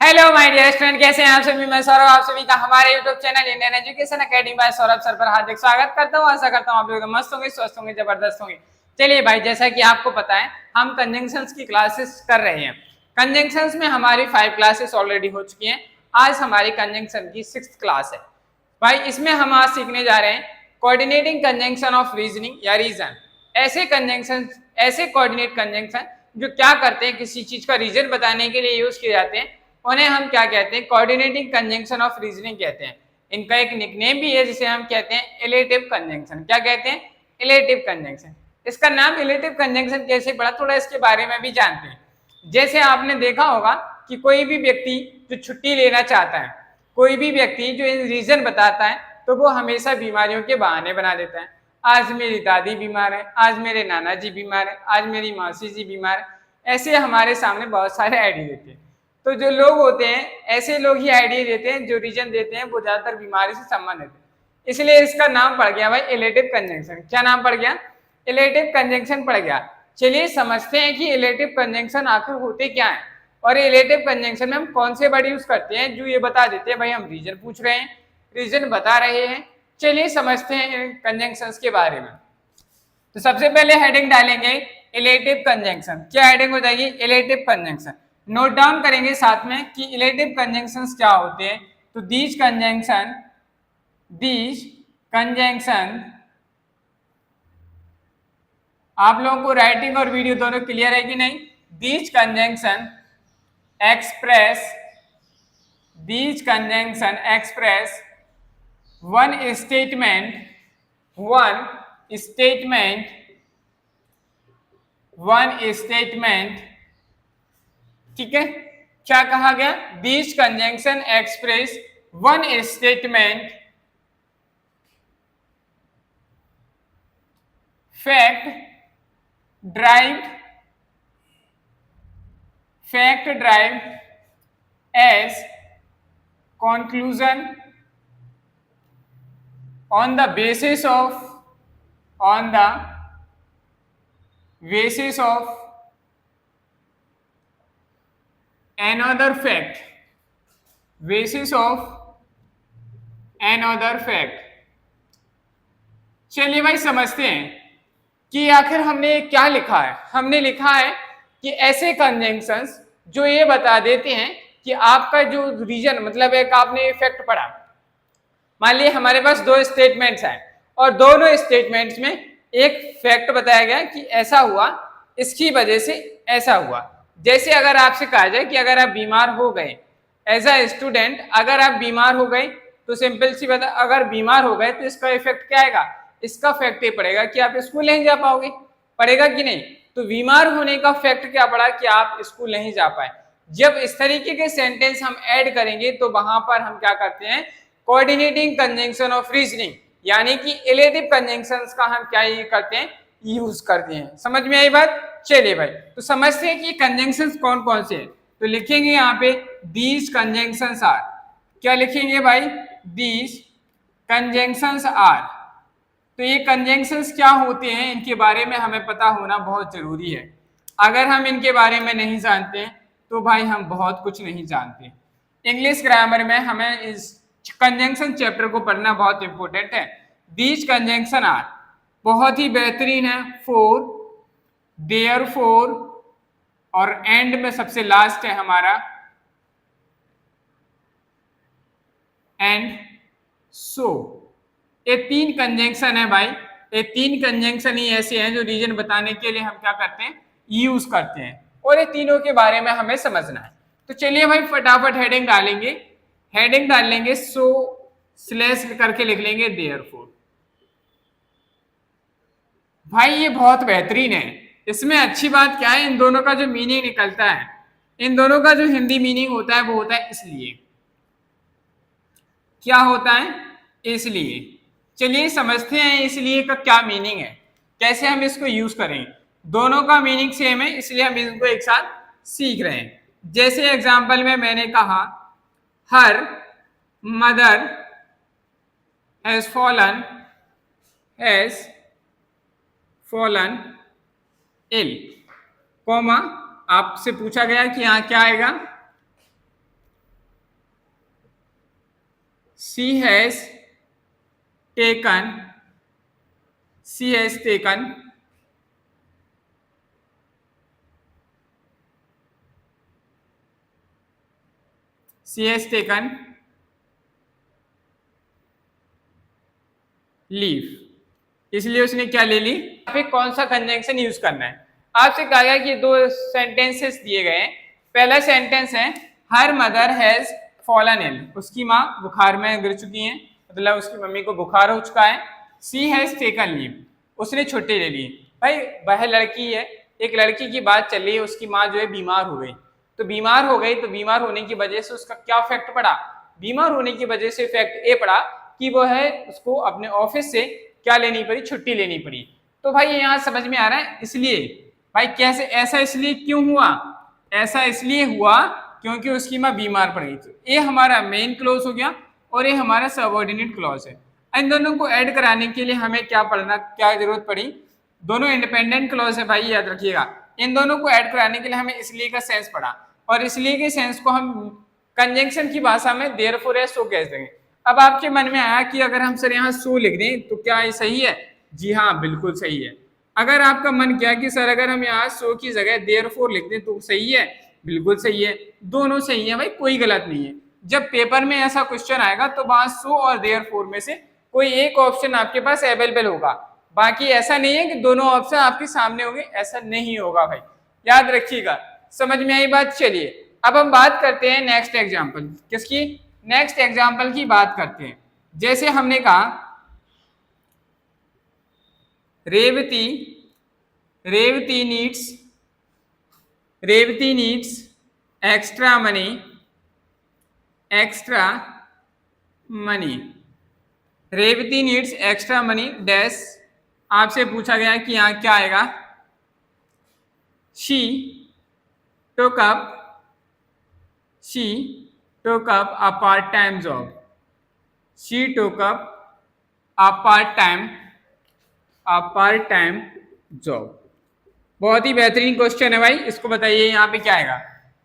Hello my dear student, कैसे हैं आप सभी। मैं सौरभ आप सभी का हमारे YouTube channel Indian education academy by Saurabh sir पर हार्दिक स्वागत करता हूं। आशा करता हूं आप लोग मस्त होंगे, स्वस्थ होंगे, जबरदस्त होंगे। चलिए भाई, जैसा कि आपको पता है हम कंजंक्शंस की क्लासेस कर रहे हैं। कंजंक्शंस में हमारी 5 क्लासेस ऑलरेडी हो चुकी हैं। आज हमारी कंजंक्शन की 6th क्लास है भाई। इसमें हम आज सीखने जा रहे हैं कोऑर्डिनेटिंग कंजंक्शन ऑफ रीजनिंग या रीजन। ऐसे कंजंक्शन, ऐसे कोऑर्डिनेट कंजंक्शन जो क्या करते हैं, किसी चीज का रीजन बताने के लिए यूज किए जाते हैं, उन्हें हम क्या कहते हैं, कोऑर्डिनेटिंग कंजंक्शन ऑफ रीजनिंग कहते हैं। इनका एक निकनेम भी है जिसे हम कहते हैं इलेटिव कंजंक्शन। क्या कहते हैं? Illative conjunction. इसका नाम इलेटिव कंजंक्शन कैसे पड़ा, थोड़ा इसके बारे में भी जानते हैं। जैसे आपने देखा होगा कि कोई भी व्यक्ति जो छुट्टी लेना चाहता है, कोई भी व्यक्ति जो रीजन बताता है, तो वो हमेशा बीमारियों के बहाने बना देता है। आज मेरी दादी बीमार है, आज मेरे नाना जी बीमार है, आज मेरी मौसी जी बीमार है। ऐसे हमारे सामने बहुत सारे आइडिया देते हैं। तो जो लोग होते हैं, ऐसे लोग ही आइडिया देते हैं, जो रीजन देते हैं वो ज्यादातर बीमारी से संबंधित है। इसलिए इसका नाम पड़ गया भाई इलेटिव कंजंक्शन। क्या नाम पड़ गया? इलेटिव कंजंक्शन पड़ गया। चलिए समझते हैं कि इलेटिव कंजंक्शन आखिर होते क्या है और इलेटिव कंजंक्शन में हम कौन से वर्ड यूज करते हैं जो ये बता देते हैं भाई हम रीजन पूछ रहे हैं, रीजन बता रहे हैं। चलिए समझते हैं कंजंक्शंस के बारे में। तो सबसे पहले हेडिंग डालेंगे इलेटिव कंजंक्शन। क्या हेडिंग हो जाएगी? Illative conjunction. नोट डाउन करेंगे साथ में कि इलेटिव कंजंक्शंस क्या होते हैं। तो दीज कंजंक्शन आप लोगों को राइटिंग और वीडियो दोनों क्लियर है कि नहीं? These conjunction express one statement. ठीक है, क्या कहा गया? These conjunction express one statement, fact derived as conclusion on the basis of another fact, चलिए भाई समझते हैं कि आखिर हमने क्या लिखा है। हमने लिखा है कि ऐसे कंजंक्शंस जो ये बता देते हैं कि आपका जो रीजन, मतलब एक आपने फैक्ट पढ़ा, मान लीजिए हमारे पास दो स्टेटमेंट्स हैं और दोनों स्टेटमेंट्स में एक फैक्ट बताया गया कि ऐसा हुआ, इसकी वजह से ऐसा हुआ। जैसे अगर आपसे कहा जाए कि अगर आप बीमार हो गए, एज अ स्टूडेंट अगर आप बीमार हो गए, तो सिंपल सी बात, अगर बीमार हो गए तो इसका इफेक्ट क्या आएगा? इसका फैक्ट ये पड़ेगा कि आप स्कूल नहीं जा पाओगे। पड़ेगा कि नहीं? तो बीमार होने का फैक्ट क्या पड़ा कि आप स्कूल नहीं जा पाए। जब इस तरीके के सेंटेंस हम ऐड करेंगे तो वहां पर हम क्या करते हैं, कोऑर्डिनेटिंग कंजंक्शन ऑफ रीजनिंग यानी कि इलेटिव कंजंक्शंस का हम क्या ये करते हैं, यूज करते हैं। समझ में आई बात? चलिए भाई, तो समझते हैं कि कंजंक्शंस कौन कौन से हैं। तो लिखेंगे यहाँ पे दीज कंजंक्शंस आर। क्या लिखेंगे भाई? These conjunctions are. तो ये कंजंक्शंस क्या होते हैं, इनके बारे में हमें पता होना बहुत जरूरी है। अगर हम इनके बारे में नहीं जानते तो भाई हम बहुत कुछ नहीं जानते। इंग्लिश ग्रामर में हमें इस कंजंक्शन चैप्टर को पढ़ना बहुत इंपॉर्टेंट है। दीज कंजंक्शन आर बहुत ही बेहतरीन है। फोर, देयरफॉर और एंड में सबसे लास्ट है हमारा एंड सो। ये तीन कंजंक्शन है भाई। ये तीन कंजंक्शन ही ऐसे हैं जो रीजन बताने के लिए हम क्या करते हैं, यूज करते हैं, और ये तीनों के बारे में हमें समझना है। तो चलिए भाई फटाफट हेडिंग डालेंगे। हेडिंग डाल लेंगे सो स्लैश करके लिख लेंगे देयरफॉर। भाई ये बहुत बेहतरीन है। इसमें अच्छी बात क्या है, इन दोनों का जो मीनिंग निकलता है, इन दोनों का जो हिंदी मीनिंग होता है वो होता है इसलिए। क्या होता है? इसलिए। चलिए समझते हैं इसलिए का क्या मीनिंग है, कैसे हम इसको यूज करें। दोनों का मीनिंग सेम है, इसलिए हम इसको एक साथ सीख रहे हैं। जैसे एग्जाम्पल में मैंने कहा her mother has fallen ill, comma आपसे पूछा गया कि यहाँ क्या आएगा, she has taken, she has taken she has taken leave, इसलिए उसने क्या ले ली। फिर कौन सा कंजंक्शन यूज करना है, आपसे कहा गया कि दो सेंटेंसेस दिए गए हैं। पहला सेंटेंस है हर मदर हैज फॉलन इल, उसकी माँ बुखार में गिर चुकी हैं, मतलब उसकी मम्मी को बुखार हो चुका है। सी हैज टेकन लीव, उसने छुट्टी ले ली। भाई वह लड़की है, एक लड़की की बात चल रही है, उसकी माँ जो है बीमार हो गई, तो बीमार हो गई तो बीमार होने की वजह से उसका क्या इफेक्ट पड़ा, बीमार होने की वजह से इफेक्ट ये पड़ा कि वो है उसको अपने ऑफिस से क्या लेनी पड़ी, छुट्टी लेनी पड़ी। तो भाई यहाँ समझ में आ रहा है, इसलिए भाई कैसे ऐसा, इसलिए क्यों हुआ, ऐसा इसलिए हुआ क्योंकि उसकी माँ बीमार पड़ गई। तो ये हमारा मेन क्लॉज हो गया और ये हमारा सबऑर्डिनेट क्लॉज है। इन दोनों को ऐड कराने के लिए हमें क्या पढ़ना, क्या जरूरत पड़ी, दोनों इंडिपेंडेंट क्लॉज है भाई, याद रखिएगा। इन दोनों को ऐड कराने के लिए हमें इसलिए का सेंस पढ़ा, और इसलिए के सेंस को हम कंजंक्शन की भाषा में देयरफॉर या सो कह देंगे। अब आपके मन में आया कि अगर हम सर यहाँ सो लिख दें तो क्या ये सही है, जी हाँ बिल्कुल सही है। अगर आपका मन किया कि सर अगर हम यहाँ सो की जगह देयरफॉर लिख दें तो सही है, बिल्कुल सही है, दोनों सही है भाई, कोई गलत नहीं है। जब पेपर में ऐसा क्वेश्चन आएगा तो वहां सो और देयरफॉर में से कोई एक ऑप्शन आपके पास अवेलेबल होगा, बाकी ऐसा नहीं है कि दोनों ऑप्शन आपके सामने होंगे, ऐसा नहीं होगा भाई, याद रखिएगा। समझ में आई बात। चलिए अब हम बात करते हैं नेक्स्ट एग्जाम्पल, किसकी, नेक्स्ट एग्जाम्पल की बात करते हैं। जैसे हमने कहा Revati Revati needs extra money Revati needs extra money dash, आपसे पूछा गया कि यहाँ क्या आएगा, she took up a part-time job, she took up a part-time job। बहुत ही बेहतरीन क्वेश्चन है भाई, इसको बताइए यहाँ पे क्या आएगा।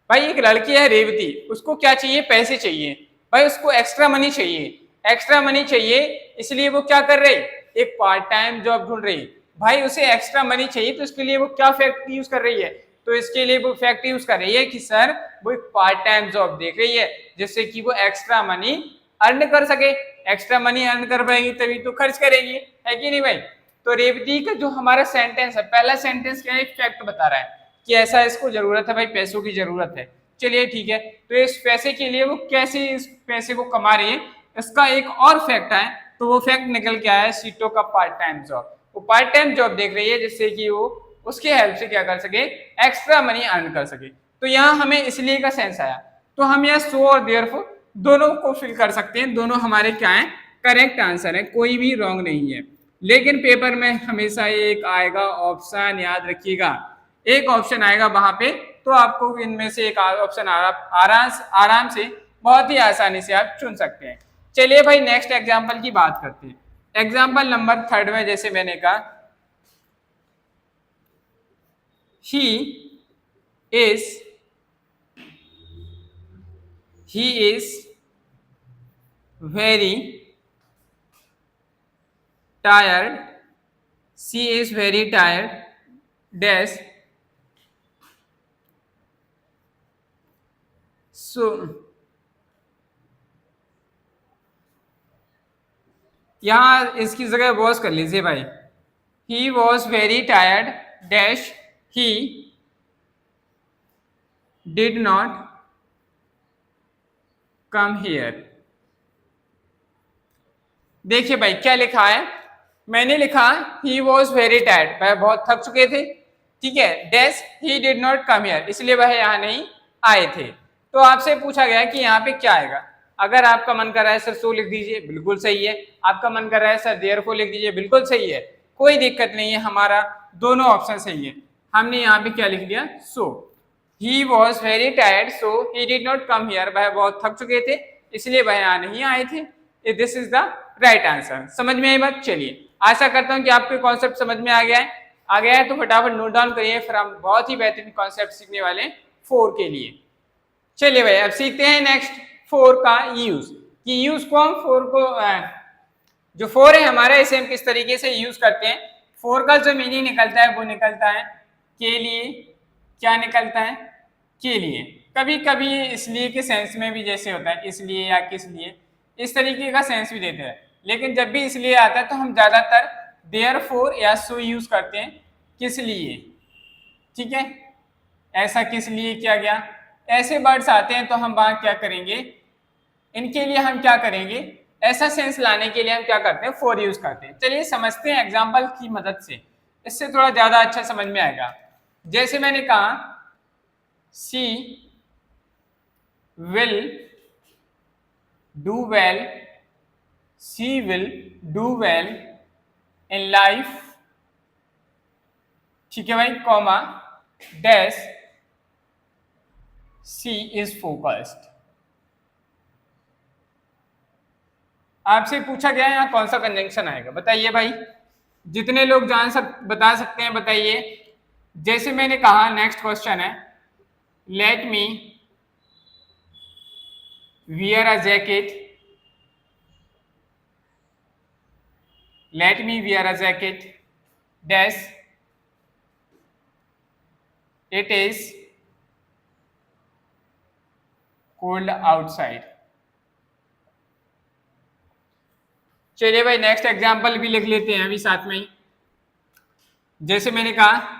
भाई एक लड़की है रेवती, उसको क्या चाहिए, पैसे चाहिए भाई, उसको एक्स्ट्रा मनी चाहिए, एक्स्ट्रा मनी चाहिए, इसलिए वो क्या कर रही, एक पार्ट टाइम जॉब ढूंढ रही। भाई उसे एक्स्ट्रा मनी चाहिए तो इसके लिए वो क्या फैक्ट यूज कर रही है, तो इसके लिए वो फैक्ट यूज कर रही है कि सर वो एक पार्ट टाइम जॉब देख रही है जिससे कि वो एक्स्ट्रा मनी अर्न कर सके, एक्स्ट्रा मनी अर्न कर पाएगी तभी तो खर्च करेगी, है कि नहीं भाई। तो रेवती का जो हमारा सेंटेंस है, पहला सेंटेंस क्या है, एक फैक्ट बता रहा है कि ऐसा इसको जरूरत है भाई, पैसों की जरूरत है। चलिए ठीक है, तो इस पैसे के लिए वो कैसे इस पैसे को कमा रही है, इसका एक और फैक्ट है, तो वो फैक्ट निकल के आया है सीटो का पार्ट टाइम जॉब। वो पार्ट टाइम जॉब देख रही है जिससे कि वो उसके हेल्प से क्या कर सके, एक्स्ट्रा मनी अर्न कर सके। तो यहाँ हमें इसलिए का सेंस आया, तो हम यहाँ सो और देयरफॉर दोनों को फिल कर सकते हैं, दोनों हमारे क्या है, करेक्ट आंसर है, कोई भी रॉन्ग नहीं है। लेकिन पेपर में हमेशा एक आएगा ऑप्शन, याद रखिएगा, एक ऑप्शन आएगा वहां पे, तो आपको इनमें से एक ऑप्शन आराम से बहुत ही आसानी से आप चुन सकते हैं। चलिए भाई नेक्स्ट एग्जाम्पल की बात करते हैं। एग्जाम्पल नंबर 3 में जैसे मैंने कहा, he is very tired, she is very tired dash, so यहाँ इसकी जगह वॉज कर लीजिए भाई, he was very tired dash, he did not come here। देखिए भाई क्या लिखा है, मैंने लिखा he was very tired, वह बहुत थक चुके थे, ठीक है, dash he did not come here, इसलिए वह यहाँ नहीं आए थे। तो आपसे पूछा गया कि यहाँ पे क्या आएगा, अगर आपका मन कर रहा है सर सो लिख दीजिए, बिल्कुल सही है, आपका मन कर रहा है सर देयरफॉर लिख दीजिए, बिल्कुल सही है, कोई दिक्कत नहीं है, हमारा दोनों ऑप्शन सही है। हमने यहाँ पे क्या लिख दिया, so he was very tired so he did not come here, वह बहुत थक चुके थे इसलिए वह यहाँ नहीं आए थे। This is the right answer. समझ में आई बात। चलिए आशा करता हूँ कि आपके कॉन्सेप्ट समझ में आ गया है, तो फटाफट नोट डाउन करिए, फिर हम बहुत ही बेहतरीन कॉन्सेप्ट सीखने वाले हैं 4 के लिए। चलिए भाई अब सीखते हैं नेक्स्ट 4 का यूज। कि यूज को हम फोर को जो फोर है हमारा इसे हम किस तरीके से यूज करते हैं। फोर का जो मीनिंग निकलता है वो निकलता है के लिए। क्या निकलता है? के लिए। कभी कभी इसलिए के सेंस में भी जैसे होता है इसलिए या किस लिए, इस तरीके का सेंस भी देते हैं। लेकिन जब भी इसलिए आता है तो हम ज्यादातर देयरफॉर या सो यूज करते हैं किस लिए। ठीक है, ऐसा किस लिए किया गया, ऐसे वर्ड्स आते हैं तो हम वहां क्या करेंगे, इनके लिए हम क्या करेंगे, ऐसा सेंस लाने के लिए हम क्या करते हैं, फॉर यूज करते हैं। चलिए समझते हैं एग्जांपल की मदद से, इससे थोड़ा ज्यादा अच्छा समझ में आएगा। जैसे मैंने कहा she will do well, she will do well in life, ठीक है भाई, comma dash she is focused. आपसे पूछा गया है यहाँ कौन सा कंजंक्शन आएगा, बताइए भाई, जितने लोग बता सकते हैं बताइए। जैसे मैंने कहा नेक्स्ट क्वेश्चन है, let me wear a jacket, let me wear a jacket dash it is cold outside. चलिए भाई नेक्स्ट एग्जांपल भी लिख लेते हैं अभी साथ में ही। जैसे मैंने कहा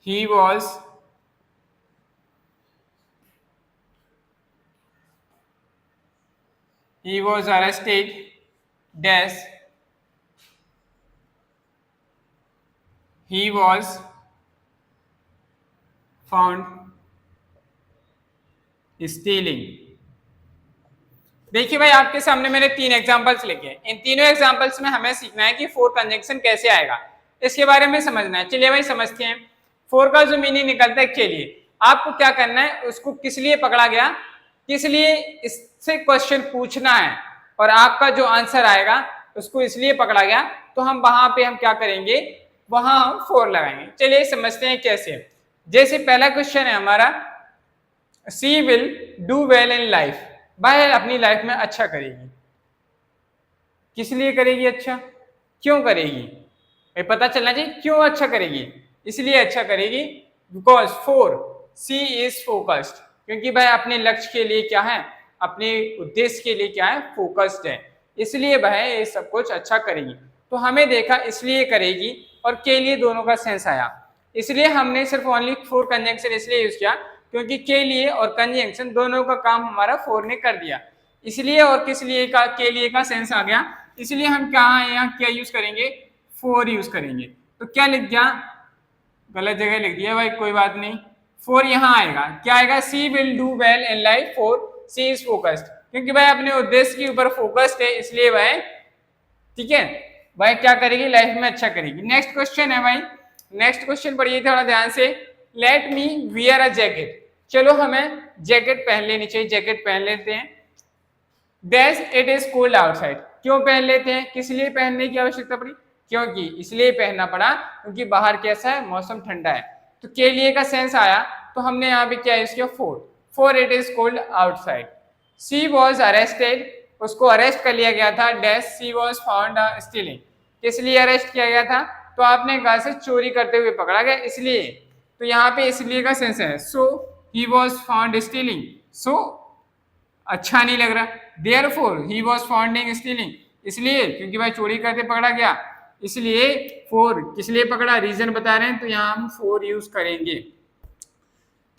he was arrested dash he was found stealing। देखिए भाई आपके सामने मैंने 3 एग्जांपल्स लिखे हैं। इन तीनों एग्जांपल्स में हमें सीखना है कि फोर कंजंक्शन कैसे आएगा, इसके बारे में समझना है। चलिए भाई समझते हैं। फोर का जो मीनिंग निकलता है के लिए, आपको क्या करना है, उसको किस लिए पकड़ा गया, किस लिए इससे क्वेश्चन पूछना है और आपका जो आंसर आएगा उसको इसलिए पकड़ा गया, तो हम वहां पे हम क्या करेंगे, वहां हम फोर लगाएंगे। चलिए समझते हैं कैसे। जैसे पहला क्वेश्चन है हमारा, she will do well in life, वह अपनी लाइफ में अच्छा करेगी। किस लिए करेगी अच्छा, क्यों करेगी, पता चलना चाहिए क्यों अच्छा करेगी। इसलिए अच्छा करेगी because for she is focused, क्योंकि वह अपने लक्ष्य के लिए क्या है, अपने उद्देश्य के लिए क्या है, फोकस्ड है, इसलिए वह ये सब कुछ अच्छा करेगी। तो हमें देखा इसलिए करेगी और के लिए दोनों का सेंस आया, इसलिए हमने सिर्फ ओनली फोर कंजंक्शन इसलिए यूज किया क्योंकि के लिए और कंजंक्शन दोनों का काम हमारा फोर ने कर दिया। इसलिए और किस लिए का, के लिए का सेंस आ गया, इसलिए हम क्या यहाँ क्या यूज करेंगे, फोर यूज करेंगे। तो क्या लिख दिया, गलत जगह लिख दिया भाई, कोई बात नहीं, फोर यहाँ आएगा। क्या आएगा, she will do well in life for she is focused, क्योंकि भाई अपने उद्देश्य के ऊपर फोकस्ड है, इसलिए वह, ठीक है, वह क्या करेगी, लाइफ में अच्छा करेगी। नेक्स्ट क्वेश्चन है भाई, नेक्स्ट क्वेश्चन पढ़िए थोड़ा ध्यान से, let me wear a jacket, चलो हमें जैकेट पहन लेनी चाहिए, जैकेट पहन लेते हैं। Dash it is cold outside, क्यों पहन लेते हैं, किस लिए पहनने की आवश्यकता पड़ी, क्योंकि इसलिए पहनना पड़ा क्योंकि बाहर कैसा है, मौसम ठंडा है। तो के लिए का सेंस आया, तो हमने यहाँ पे क्या यूज किया, for it is cold outside. She was arrested, उसको अरेस्ट कर लिया गया था, dash she was found stealing, किस लिए अरेस्ट किया गया था, तो आपने कहा से चोरी करते हुए पकड़ा गया इसलिए, तो यहाँ पे इसलिए का सेंस है। सो ही वॉज फाउंड स्टीलिंग, सो अच्छा नहीं लग रहा, therefore he was found stealing, इसलिए क्योंकि भाई चोरी करते पकड़ा गया, इसलिए फोर, किस लिए पकड़ा, रीजन बता रहे हैं, तो यहाँ हम फोर यूज करेंगे।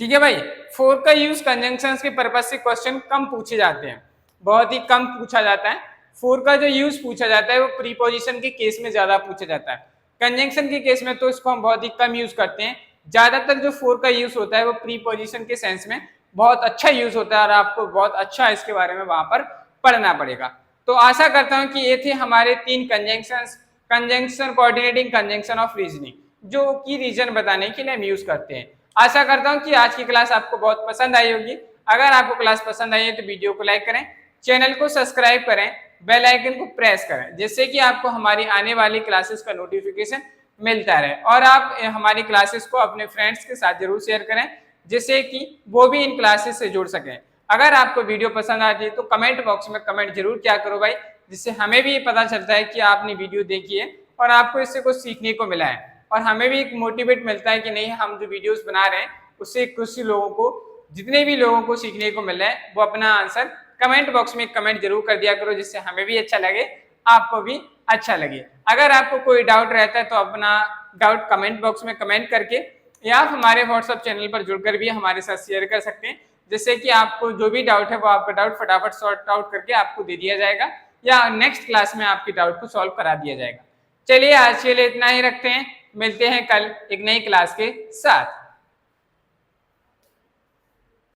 ठीक है भाई, फोर का यूज कंजंक्शंस के पर्पज से क्वेश्चन कम पूछे जाते हैं, बहुत ही कम पूछा जाता है। फोर का जो यूज पूछा जाता है वो प्रीपोजिशन के केस में ज्यादा पूछा जाता है, कंजंक्शन के केस में तो इसको हम बहुत ही कम यूज करते हैं। ज्यादातर जो फोर का यूज होता है वो प्रीपोजिशन के सेंस में बहुत अच्छा यूज होता है और आपको बहुत अच्छा इसके बारे में वहां पर पढ़ना पड़ेगा। तो आशा करता हूं कि ये थे हमारे 3 conjunctions, conjunction, coordinating conjunction of reasoning, जो कि रीजन बताने के लिए हम यूज करते हैं। आशा करता हूं कि आज की क्लास आपको बहुत पसंद आई होगी। अगर आपको क्लास पसंद आई है तो वीडियो को लाइक करें, चैनल को सब्सक्राइब करें, बेल आइकन को प्रेस करें, जिससे कि आपको हमारी आने वाली क्लासेस का नोटिफिकेशन मिलता रहे, और आप हमारी क्लासेस को अपने फ्रेंड्स के साथ जरूर शेयर करें, जिससे कि वो भी इन क्लासेस से जुड़ सकें। अगर आपको वीडियो पसंद आती है तो कमेंट बॉक्स में कमेंट जरूर क्या करो भाई, जिससे हमें भी ये पता चलता है कि आपने वीडियो देखी है और आपको इससे कुछ सीखने को मिला है, और हमें भी एक मोटिवेट मिलता है कि नहीं, हम जो वीडियोस बना रहे हैं उससे कुछ लोगों को, जितने भी लोगों को सीखने को मिल रहा है, वो अपना आंसर कमेंट बॉक्स में कमेंट जरूर कर दिया करो, जिससे हमें भी अच्छा लगे, आपको भी अच्छा लगे। अगर आपको कोई डाउट रहता है तो अपना डाउट कमेंट बॉक्स में कमेंट करके या आप हमारे व्हाट्सएप चैनल पर जुड़कर भी हमारे साथ शेयर कर सकते हैं, जिससे कि आपको जो भी डाउट है वो आपका डाउट फटाफट सॉर्ट आउट करके आपको दे दिया जाएगा या नेक्स्ट क्लास में आपकी डाउट को सॉल्व करा दिया जाएगा। चलिए आज के लिए इतना ही रखते हैं, मिलते हैं कल एक नई क्लास के साथ।